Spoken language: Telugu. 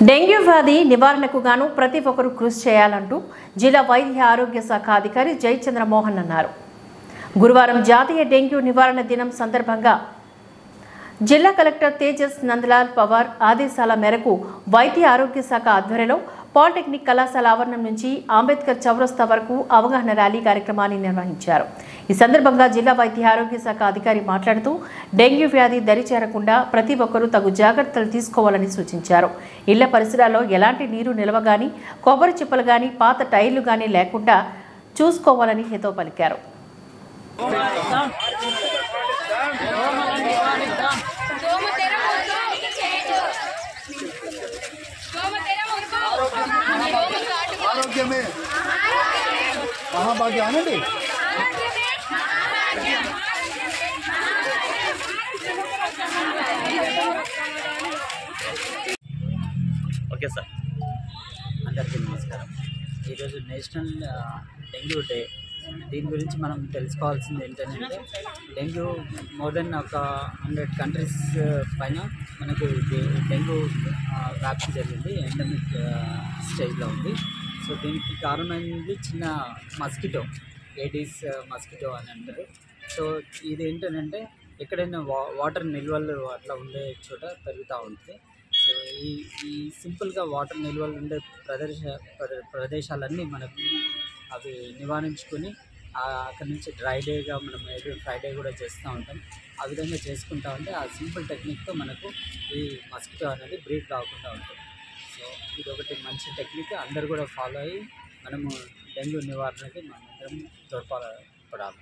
డెంగ్యూ వ్యాధి నివారణకు గాను ప్రతి ఒక్కరూ కృషి చేయాలంటూ జిల్లా వైద్య ఆరోగ్య శాఖ అధికారి జయచంద్ర మోహన్ అన్నారు. గురువారం జాతీయ డెంగ్యూ నివారణ దినం సందర్భంగా జిల్లా కలెక్టర్ తేజస్ నందలాల్ పవార్ ఆదేశాల మేరకు వైద్య ఆరోగ్య శాఖ ఆధ్వర్యంలో పాలిటెక్నిక్ కళాశాల ఆవరణం నుంచి అంబేద్కర్ చౌరస్తా వరకు అవగాహన ర్యాలీ కార్యక్రమాన్ని నిర్వహించారు. ఈ సందర్భంగా జిల్లా వైద్య ఆరోగ్య శాఖ అధికారి మాట్లాడుతూ డెంగ్యూ వ్యాధి దరిచేరకుండా ప్రతి ఒక్కరూ తగు జాగ్రత్తలు తీసుకోవాలని సూచించారు. ఇళ్ల పరిసరాల్లో ఎలాంటి నీరు నిల్వ గాని, కొబ్బరి చిప్పలు గాని, పాత టైర్లు గాని లేకుండా చూసుకోవాలని హితవు పలికారు. आरोग्य में कहाँ बाकी आने दे ఓకే సార్, అందరికీ నమస్కారం. ఈరోజు నేషనల్ డెంగ్యూ డే. దీని గురించి మనం తెలుసుకోవాల్సింది ఏంటంటే, డెంగ్యూ మోర్ దెన్ ఒక 100 కంట్రీస్ పైన మనకు డెంగ్యూ వ్యాప్తి జరిగింది, ఎండమిక్ స్టేజ్లో ఉంది. సో దీనికి కారణమైనది చిన్న మస్కిటో, ఏడీస్ మస్కిటో అని అంటారు. సో ఇది ఏంటంటే ఎక్కడైనా వాటర్ నిల్వలు అట్లా ఉండే చోట పెరుగుతూ ఉంటుంది. సో ఈ సింపుల్గా వాటర్ నిల్వలు ఉండే ప్రదేశాలన్నీ మనకు అవి నివారించుకొని అక్కడి నుంచి డ్రై డేగా మనం ఎవ్రీ ఫ్రైడే కూడా చేస్తూ ఉంటాం. ఆ విధంగా చేసుకుంటా ఉంటే ఆ సింపుల్ టెక్నిక్తో మనకు ఈ మస్కిటో అనేది బ్రీడ్ కాకుండా ఉంటుంది. సో ఇది ఒకటి మంచి టెక్నిక్, అందరూ కూడా ఫాలో అయ్యి మనము డెంగ్యూ నివారణకి మనందరం తోడ్పడాలి.